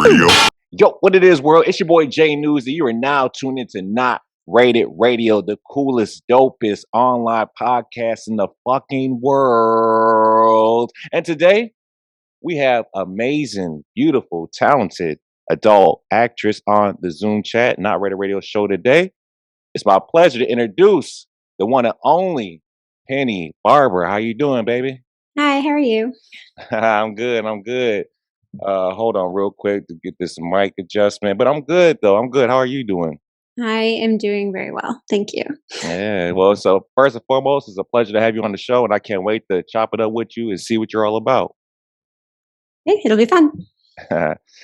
Radio. Yo, what it is, world? It's your boy Jay Newz, and you are now tuned into Not Rated Radio, the coolest, dopest online podcast in the fucking world. And today, we have amazing, beautiful, talented adult actress on the Zoom chat, Not Rated Radio show today. It's my pleasure to introduce the one and only Penny Barber. How you doing, baby? Hi, how are you? I'm good. Hold on real quick to get this mic adjustment, but I'm good though. I'm good. How are you doing? I am doing very well. Thank you. Yeah, well, so first and foremost, it's a pleasure to have you on the show, and I can't wait to chop it up with you and see what you're all about. Hey, it'll be fun.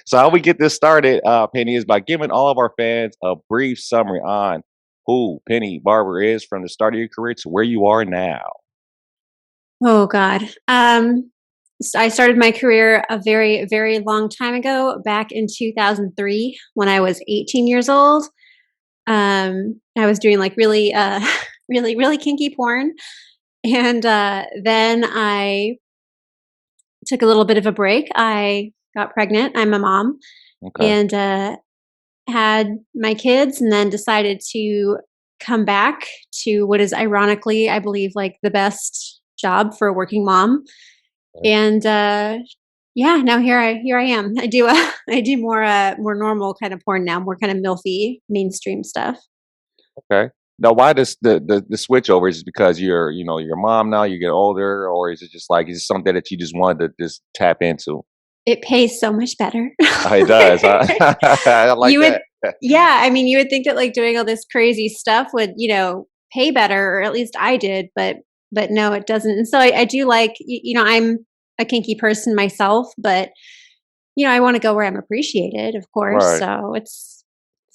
So how we get this started, Penny, is by giving all of our fans a brief summary on who Penny Barber is from the start of your career to where you are now. Oh God. I started my career a very, very long time ago, back in 2003 when I was 18 years old. I was doing like really, really kinky porn. And then I took a little bit of a break. I got pregnant. I'm a mom. Okay. And had my kids and then decided to come back to what is ironically, I believe, like the best job for a working mom. And yeah, now here I am. I do more normal kind of porn now, more kind of MILF-y mainstream stuff. Okay. Now, why does the switch over? Is it because you're your mom now, you get older, or is it just like, is it something that you just wanted to just tap into? It pays so much better. Oh, it does. Huh? I like that. Yeah, I mean, you would think that like doing all this crazy stuff would, pay better, or at least I did, but no, it doesn't. And so I do like, I'm a kinky person myself, but I want to go where I'm appreciated, of course. Right. So it's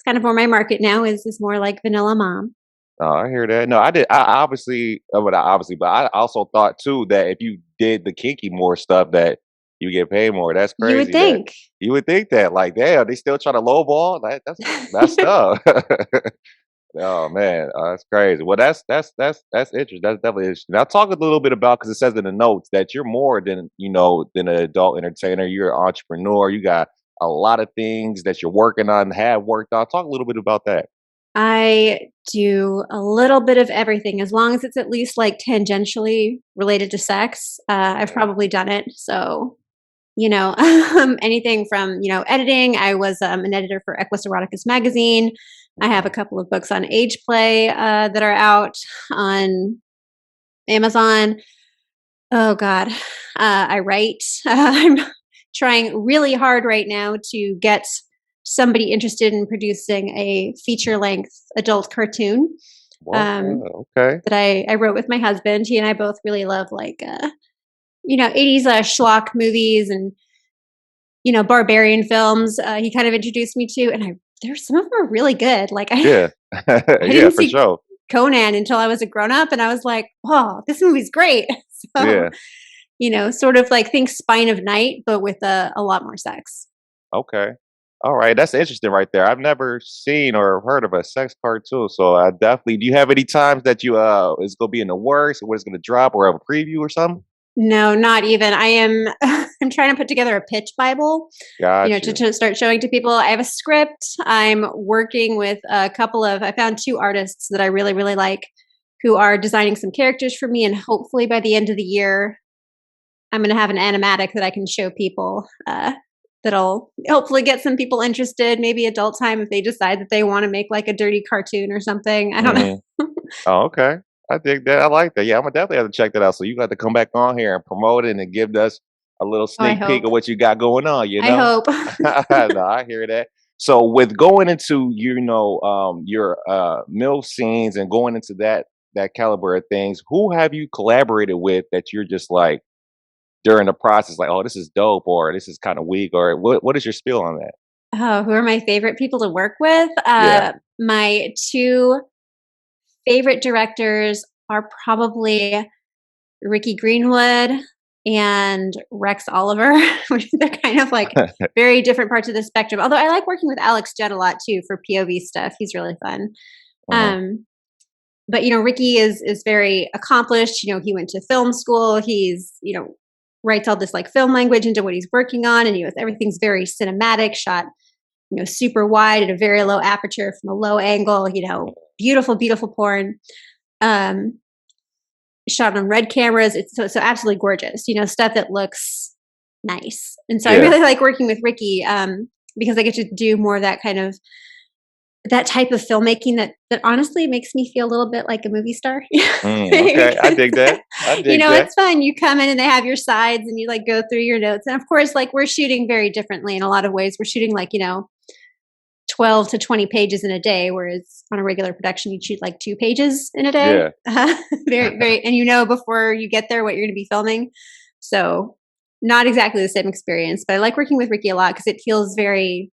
kind of where my market now is more like vanilla mom. Oh, I hear that. No, I did. I obviously, but I also thought too that if you did the kinky more stuff, that you get paid more. That's crazy. You would think. You would think that. Like, damn, they still trying to lowball. That's tough. Oh man, that's crazy. Well, that's interesting. That's definitely interesting. Now, talk a little bit about, because it says in the notes that you're more than than an adult entertainer. You're an entrepreneur. You got a lot of things that you're working on, have worked on. Talk a little bit about that. I do a little bit of everything, as long as it's at least like tangentially related to sex. I've probably done it. So, anything from, editing. I was an editor for Equus Eroticus magazine. I have a couple of books on age play that are out on Amazon. Oh God. I write. I'm trying really hard right now to get somebody interested in producing a feature-length adult cartoon. Okay. That I wrote with my husband. He and I both really love like 80s schlock movies and barbarian films. He kind of introduced me to, and some of them are really good. Like Yeah, I yeah, for sure. Conan until I was a grown up, and I was like, oh, this movie's great. So, Yeah. Sort of like think Spine of Night, but with a lot more sex. Okay. All right. That's interesting right there. I've never seen or heard of a sex cartoon. So I definitely, do you have any times that you it's gonna be in the works, or what it's gonna drop, or have a preview or something? No, not even. I'm trying to put together a pitch Bible, Gotcha. to start showing to people. I have a script. I'm working with I found two artists that I really, really like, who are designing some characters for me. And hopefully by the end of the year, I'm going to have an animatic that I can show people, that'll hopefully get some people interested, maybe adult time, if they decide that they want to make like a dirty cartoon or something. I don't know. Oh, okay. I dig that. I like that. Yeah, I'm gonna definitely have to check that out. So you got to come back on here and promote it and give us a little sneak peek of what you got going on. I hope. No, I hear that. So with going into your MILF scenes and going into that caliber of things, who have you collaborated with that you're just like during the process, like, oh, this is dope, or this is kind of weak, or what is your spiel on that? Oh, who are my favorite people to work with? Yeah. My two favorite directors are probably Ricky Greenwood and Rex Oliver. They're kind of like very different parts of the spectrum. Although I like working with Alex Judd a lot too for POV stuff. He's really fun. But Ricky is very accomplished. He went to film school. He's writes all this like film language into what he's working on, and everything's very cinematic, shot super wide at a very low aperture from a low angle, beautiful, beautiful porn. Shot on red cameras. It's so absolutely gorgeous, stuff that looks nice. And so I really like working with Ricky because I get to do more of that kind of that type of filmmaking that honestly makes me feel a little bit like a movie star. Okay, I dig that. It's fun. You come in and they have your sides and you like go through your notes. And of course, like we're shooting very differently in a lot of ways. We're shooting like, 12 to 20 pages in a day, whereas on a regular production, you'd shoot like 2 pages in a day. Yeah. Very, very, and before you get there what you're going to be filming. So not exactly the same experience, but I like working with Ricky a lot because it feels very,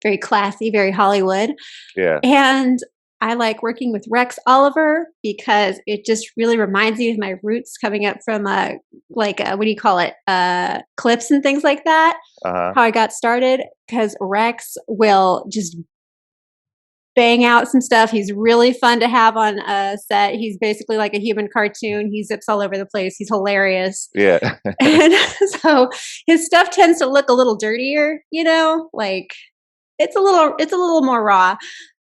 very classy, very Hollywood. Yeah. And I like working with Rex Oliver because it just really reminds me of my roots coming up from what do you call it? Clips and things like that. How I got started, because Rex will just bang out some stuff. He's really fun to have on a set. He's basically like a human cartoon. He zips all over the place. He's hilarious. Yeah. And so his stuff tends to look a little dirtier, like it's a little more raw,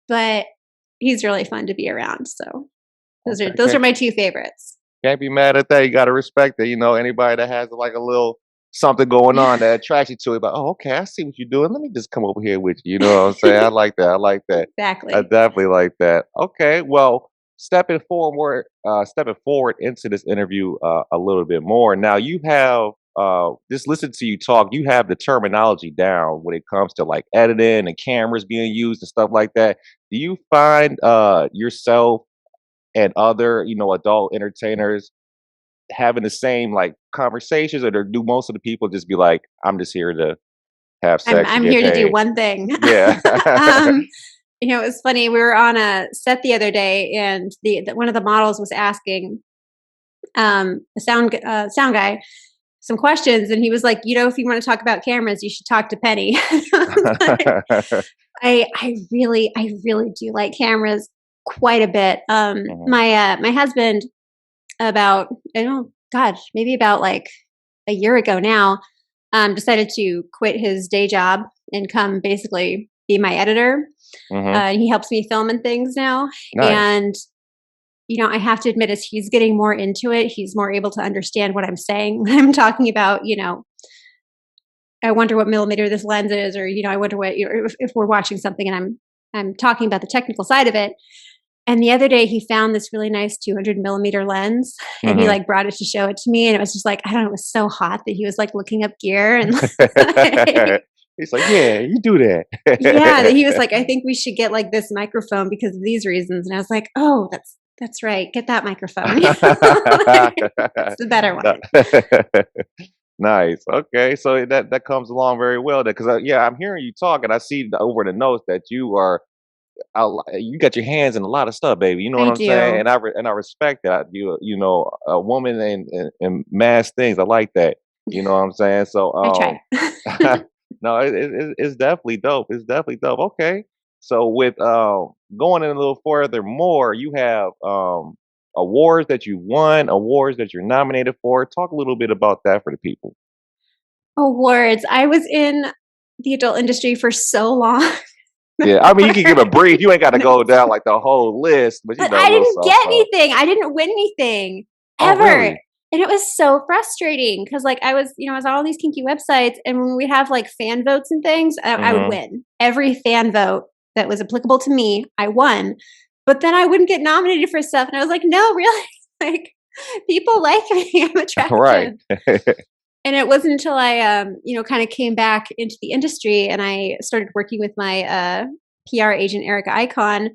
but he's really fun to be around. So those are my 2 favorites. Can't be mad at that. You got to respect it. Anybody that has like a little something going on that attracts you to it, but okay, I see what you're doing. Let me just come over here with you. You know what I'm saying? I like that. Exactly. I definitely like that. Okay, well, stepping forward into this interview a little bit more. Now you have just listen to you talk. You have the terminology down when it comes to like editing and cameras being used and stuff like that. Do you find yourself and other adult entertainers having the same like conversations, or do most of the people just be like, I'm just here to have sex? I'm here to do one thing. Yeah. It was funny. We were on a set the other day, and one of the models was asking the sound guy some questions, and he was like, if you want to talk about cameras, you should talk to Penny. I really do like cameras quite a bit. My husband, maybe about like a year ago now, decided to quit his day job and come basically be my editor. He helps me film and things now. Nice. And I have to admit, as he's getting more into it, he's more able to understand what I'm saying when I'm talking about, I wonder what millimeter this lens is, or, I wonder what, if we're watching something and I'm talking about the technical side of it. And the other day he found this really nice 200 millimeter lens, and he like brought it to show it to me. And it was just like, I don't know, it was so hot that he was like looking up gear and he's like, yeah, you do that. Yeah. He was like, I think we should get like this microphone because of these reasons. And I was like, oh, that's right. Get that microphone. It's the better one. Nice. Okay. So that comes along very well then. Cause I'm hearing you talk and I see over the notes that you got your hands in a lot of stuff, baby. You know what I'm saying? And I respect that. A woman and mass things. I like that. You know what I'm saying? So, I try. no, it's definitely dope. It's definitely dope. Okay. So with going in a little further more, you have awards that you won, awards that you're nominated for. Talk a little bit about that for the people. Awards. I was in the adult industry for so long. Yeah, I mean, you can give a brief. You ain't got to go down like the whole list. But I didn't get anything. I didn't win anything ever. Oh, really? And it was so frustrating because like I was on all these kinky websites, and when we have like fan votes and things, I would win. Every fan vote that was applicable to me, I won. But then I wouldn't get nominated for stuff. And I was like, no, really? Like, people like me. I'm attractive. Right. And it wasn't until I, kind of came back into the industry and I started working with my PR agent, Erica Icon,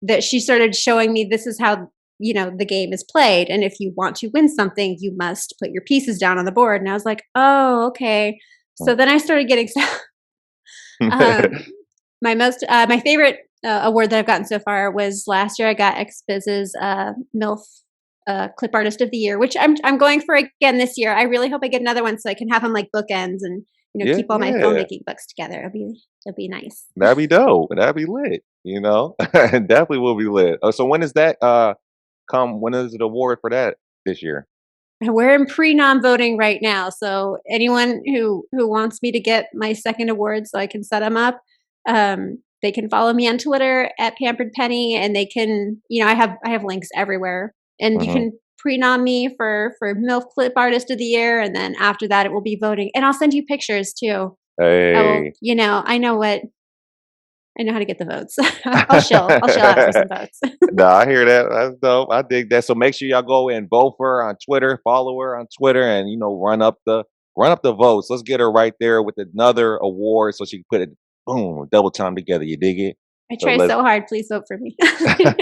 that she started showing me this is how, the game is played. And if you want to win something, you must put your pieces down on the board. And I was like, oh, okay. So then I started getting my favorite award that I've gotten so far was last year. I got XBIZ's MILF Clip Artist of the Year, which I'm going for again this year. I really hope I get another one so I can have them like bookends and keep all my filmmaking books together. It'll be nice. That'd be dope. That'd be lit. Definitely will be lit. So when is that come? When is the award for that this year? we're in pre-nom voting right now. So anyone who wants me to get my second award so I can set them up, they can follow me on Twitter at Pampered Penny, and they can, I have links everywhere, and you can pre-nom me for MILF Clip Artist of the Year, and then after that it will be voting, and I'll send you pictures too. Hey, I know how to get the votes. I'll shell out for some votes. No, I hear that. That's dope. I dig that. So make sure y'all go and vote for her on Twitter, follow her on Twitter, and run up the votes. Let's get her right there with another award so she can put it boom double time together. You dig it? I try so hard. Please vote for me.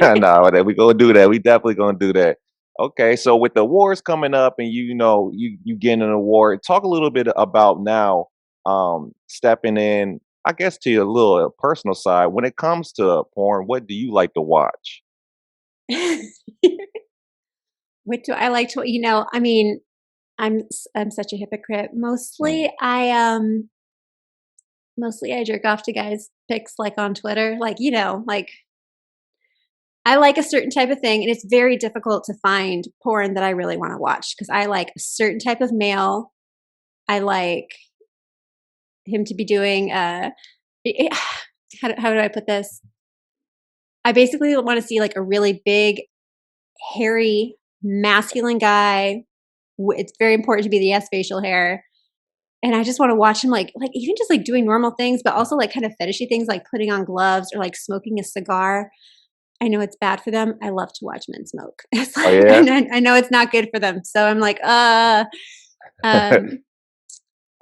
No, we gonna do that. We definitely gonna do that. Okay, so with the awards coming up, and you getting an award, talk a little bit about now stepping in, I guess, to your little personal side. When it comes to porn, what do you like to watch? What do I like to? I mean, I'm such a hypocrite. Mostly I jerk off to guys' pics like on Twitter, like I like a certain type of thing, and it's very difficult to find porn that I really want to watch because I like a certain type of male. I like him to be doing how do I put this? I basically want to see like a really big, hairy, masculine guy. It's very important to be the yes facial hair. And I just want to watch him like even just like doing normal things, but also like kind of fetishy things like putting on gloves or like smoking a cigar. I know it's bad for them. I love to watch men smoke. It's like, I know it's not good for them. So I'm like,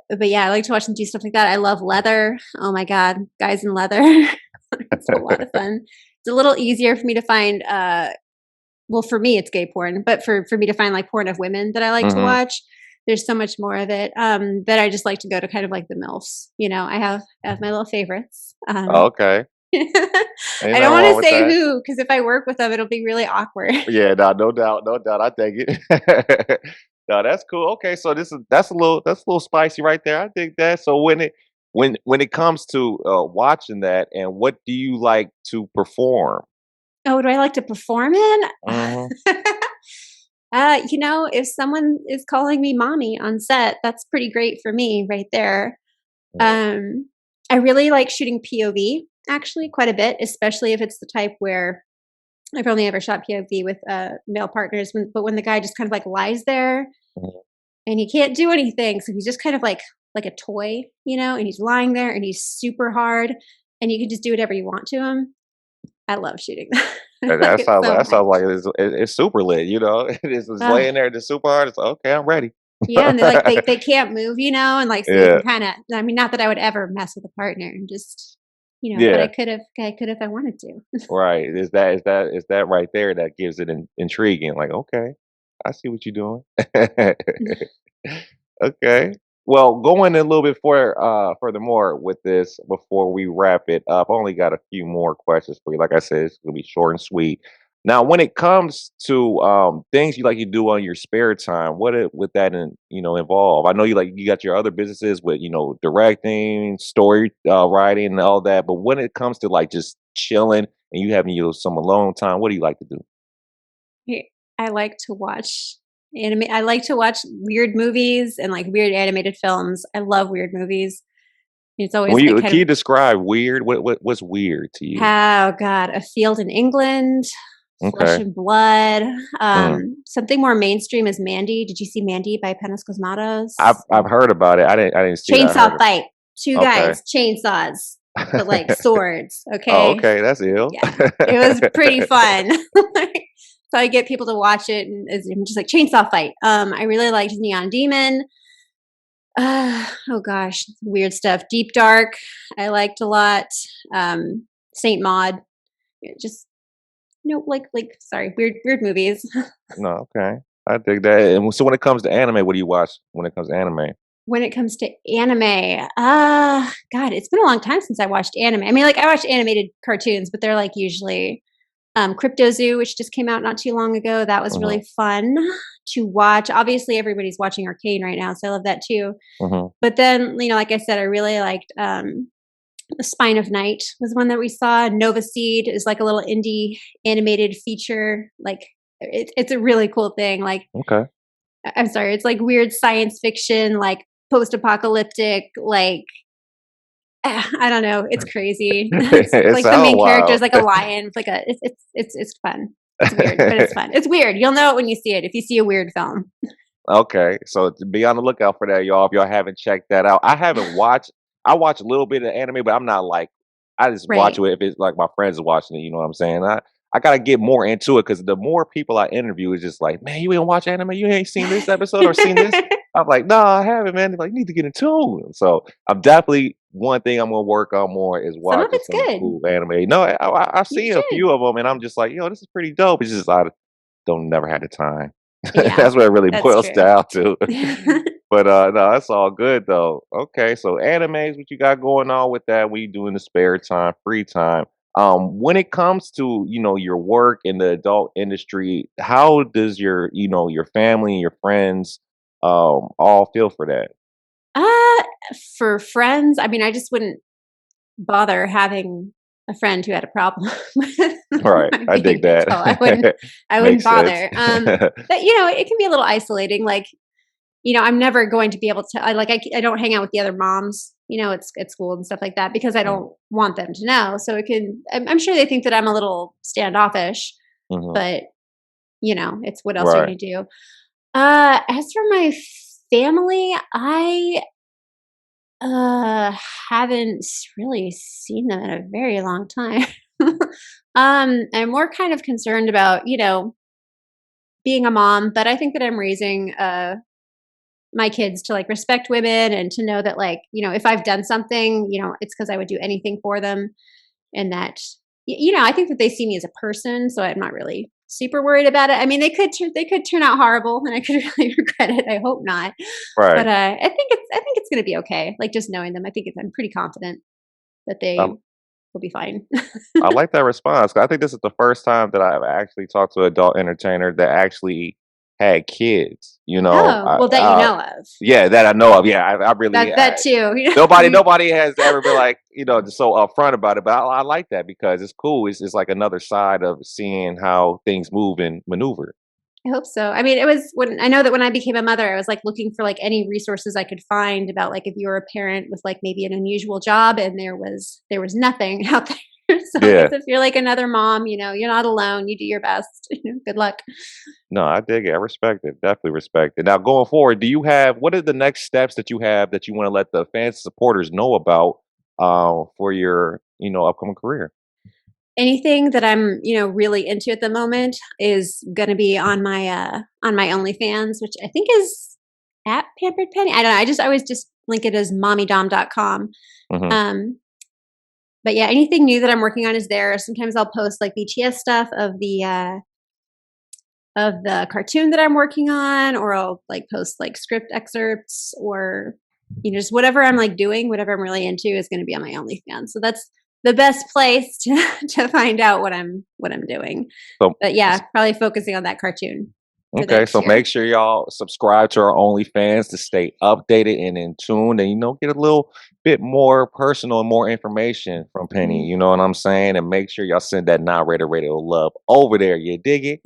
but yeah, I like to watch them do stuff like that. I love leather. Oh my God, guys in leather. It's a lot of fun. It's a little easier for me to find, well, for me, it's gay porn, but for me to find like porn of women that I like to watch, there's so much more of it that I just like to go to kind of like the MILFs. I have my little favorites. Okay. I don't want to say who, because if I work with them, it'll be really awkward. Yeah, no doubt. I take it. No, that's cool. Okay, so that's a little spicy right there. I think that. So when it comes to watching that, and what do you like to perform? Oh, do I like to perform in? If someone is calling me mommy on set, that's pretty great for me right there. I really like shooting POV actually quite a bit, especially if it's the type where I've only ever shot POV with male partners, but when the guy just kind of like lies there and he can't do anything, so he's just kind of like a toy, and he's lying there and he's super hard, and you can just do whatever you want to him. I love shooting that. That sounds like it's super lit. It's just laying there just super hard. It's okay, I'm ready. Yeah, and they can't move, and like so you can kind of. I mean, not that I would ever mess with a partner, and just. But I could have if I wanted to. Right. Is that right there that gives it intriguing? Like, okay, I see what you're doing. Okay. Well, going a little bit furthermore with this before we wrap it up, I only got a few more questions for you. Like I said, it's gonna be short and sweet. Now, when it comes to things you like to do on your spare time, what would that involve? I know you got your other businesses with directing, story writing, and all that. But when it comes to like just chilling and you having some alone time, what do you like to do? I like to watch anime. I like to watch weird movies and like weird animated films. I love weird movies. It's always can you describe weird? What's weird to you? Oh God, A Field in England. Flesh and Blood. Something more mainstream is Mandy. Did you see Mandy by Penis Cosmatos? I've heard about it. I didn't see Chainsaw fight. Two guys, chainsaws, but like swords. Okay. Oh, okay, that's ill. Yeah. It was pretty fun. So I get people to watch it, and I'm just like chainsaw fight. I really liked Neon Demon. Oh gosh, weird stuff. Deep Dark, I liked a lot. Saint Maud, just. Sorry, weird movies. No, okay. I dig that. And so when it comes to anime, what do you watch when it comes to anime? When it comes to anime, God, it's been a long time since I watched anime. I mean, like I watched animated cartoons, but they're like usually Crypto Zoo, which just came out not too long ago. That was really fun to watch. Obviously, everybody's watching Arcane right now, so I love that too. But then, like I said, I really liked The Spine of Night was one that we saw. Nova Seed is like a little indie animated feature. Like it's a really cool thing. Like, I'm sorry, it's like weird science fiction, like post-apocalyptic, like I don't know, it's crazy. It's It like the sounds main character is wild. like a lion with like a it's fun. It's weird, but it's fun. It's weird. You'll know it when you see it. If you see a weird film. Okay, so to be on the lookout for that, y'all. If y'all haven't checked that out, I haven't watched. I watch a little bit of anime, but I'm not like I just watch Right. it if it's like my friends are watching it. You know what I'm saying? I gotta get more into it because the more people I interview is just like, man, you ain't watch anime, you ain't seen this episode or seen this. I'm like, no, I haven't, man. They're like, you need to get in tune. So I'm definitely one thing I'm gonna work on more is Some of watching it's some good. cool anime. No, I've You seen a should. few of them, and I'm just like, yo, this is pretty dope. It's just I don't never had the time. Yeah, That's what it really that's boils true. down to. But no, that's all good though. Okay, so animes, what you got going on with that? What you do in the spare time, free time? When it comes to your work in the adult industry, how does your family and your friends all feel for that? Uh, for friends, I mean, I just wouldn't bother having a friend who had a problem with Right, my I dig being an adult. that. I wouldn't Makes sense. bother. But it can be a little isolating. Like, I'm never going to be able to. I don't hang out with the other moms. At school and stuff like that because I Mm, don't want them to know. So it can. I'm sure they think that I'm a little standoffish, mhm. but it's what else are you Right. gonna do? As for my family, I uh, haven't really seen them in a very long time. I'm more kind of concerned about, being a mom, but I think that I'm raising my kids to like respect women and to know that like, if I've done something, it's because I would do anything for them and that I think that they see me as a person, so I'm not really super worried about it. I mean, they could turn out horrible and I could really regret it. I hope not. But Right. I think it's going to be okay. Like just knowing them, I'm pretty confident that they Um, will be fine. I like that response. 'Cause I think this is the first time that I've actually talked to an adult entertainer that actually had kids. Oh, well, that you know of. Yeah, that I know of. Yeah, I really That too. nobody has ever been like just so upfront about it. But I like that because it's cool. It's like another side of seeing how things move and maneuver. I hope so. I mean, it was when I know that when I became a mother, I was like looking for like any resources I could find about like if you were a parent with like maybe an unusual job, and there was nothing out there. So I guess Yeah. if you're like another mom, you're not alone. You do your best. Good luck. No, I dig it. I respect it. Definitely respect it. Now, going forward, do you have what are the next steps that you have that you want to let the fans supporters know about for your upcoming career? Anything that I'm, really into at the moment is gonna be on my OnlyFans, which I think is at Pampered Penny. I don't know. I always just link it as mommydom.com. Hmm. Um, but yeah, anything new that I'm working on is there. Sometimes I'll post like BTS stuff of the cartoon that I'm working on, or I'll like post like script excerpts, or just whatever I'm like doing, whatever I'm really into is going to be on my OnlyFans. So that's the best place to to find out what I'm doing. So, But yeah, probably focusing on that cartoon for the okay, next so year. make sure y'all subscribe to our OnlyFans to stay updated and in tune, and get a little bit more personal and more information from Penny. Mhm. You know what I'm saying? And make sure y'all send that non-rated radio love over there. You dig it?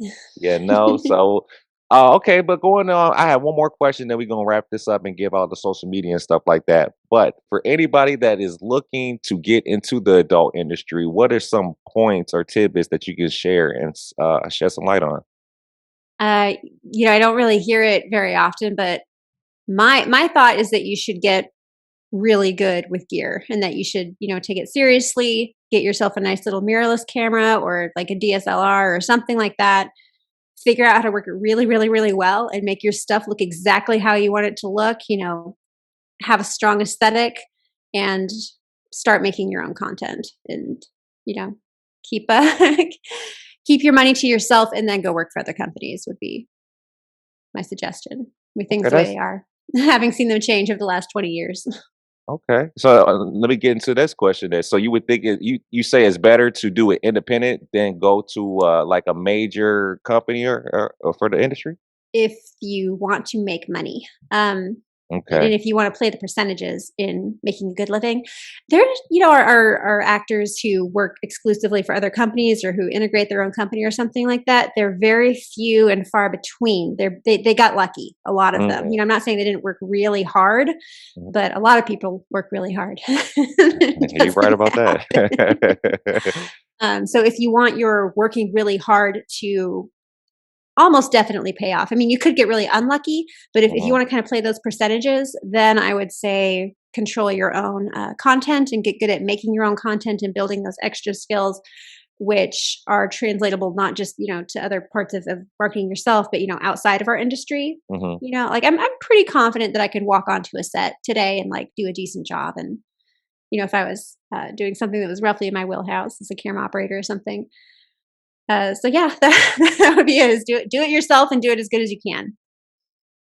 So, okay, but going on, I have one more question. Then we're gonna wrap this up and give out the social media and stuff like that. But for anybody that is looking to get into the adult industry, what are some points or tidbits that you can share and shed some light on? uh, I don't really hear it very often, but my thought is that you should get really good with gear and that you should, take it seriously, get yourself a nice little mirrorless camera or like a DSLR or something like that. Figure out how to work it really, really, really well and make your stuff look exactly how you want it to look, have a strong aesthetic and start making your own content and, you know, keep keep your money to yourself and then go work for other companies would be my suggestion with things Okay, the way that's they are. Having seen them change over the last 20 years. okay. So let me get into this question then. So you would think you say it's better to do it independent than go to like a major company or for the industry? If you want to make money. And Okay. if you want to play the percentages in making a good living, there, are actors who work exclusively for other companies or who integrate their own company or something like that. They're very few and far between. They got lucky, a lot of them. Mm, I'm not saying they didn't work really hard, mm. but a lot of people work really hard. You're right It about doesn't happen. that. So if you want your working really hard to almost definitely pay off. I mean, you could get really unlucky, but if you Mhm, want to kind of play those percentages, then I would say control your own content and get good at making your own content and building those extra skills, which are translatable not just to other parts of marketing yourself, but outside of our industry. mhm. Like I'm pretty confident that I could walk onto a set today and like do a decent job. And if I was doing something that was roughly in my wheelhouse as a camera operator or something. So yeah, that would be it. Is do it yourself and do it as good as you can.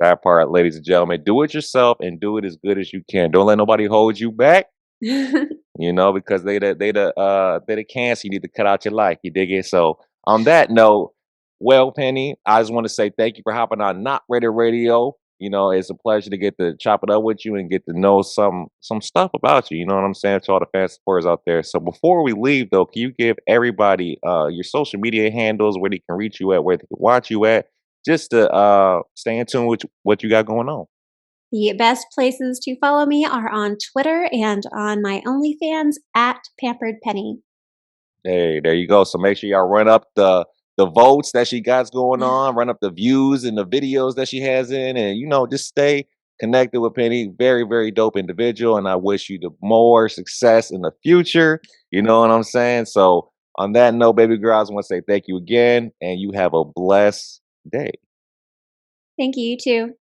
That part, ladies and gentlemen, do it yourself and do it as good as you can. Don't let nobody hold you back, because they the cancer you need to cut out your life. You dig it? So on that note, well, Penny, I just want to say thank you for hopping on Not Rated Radio. It's a pleasure to get to chop it up with you and get to know some stuff about you. You know what I'm saying? To all the fan supporters out there. So before we leave though, can you give everybody your social media handles, where they can reach you at, where they can watch you at, just to stay in tune with what you got going on? The best places to follow me are on Twitter and on my OnlyFans at Pampered Penny. Hey, there you go. So make sure y'all run up the votes that she got going on, run up the views and the videos that she has in, and just stay connected with Penny. Very, very dope individual, and I wish you the more success in the future. You know what I'm saying? So on that note, baby girl, I just want to say thank you again, and you have a blessed day. Thank you, you too.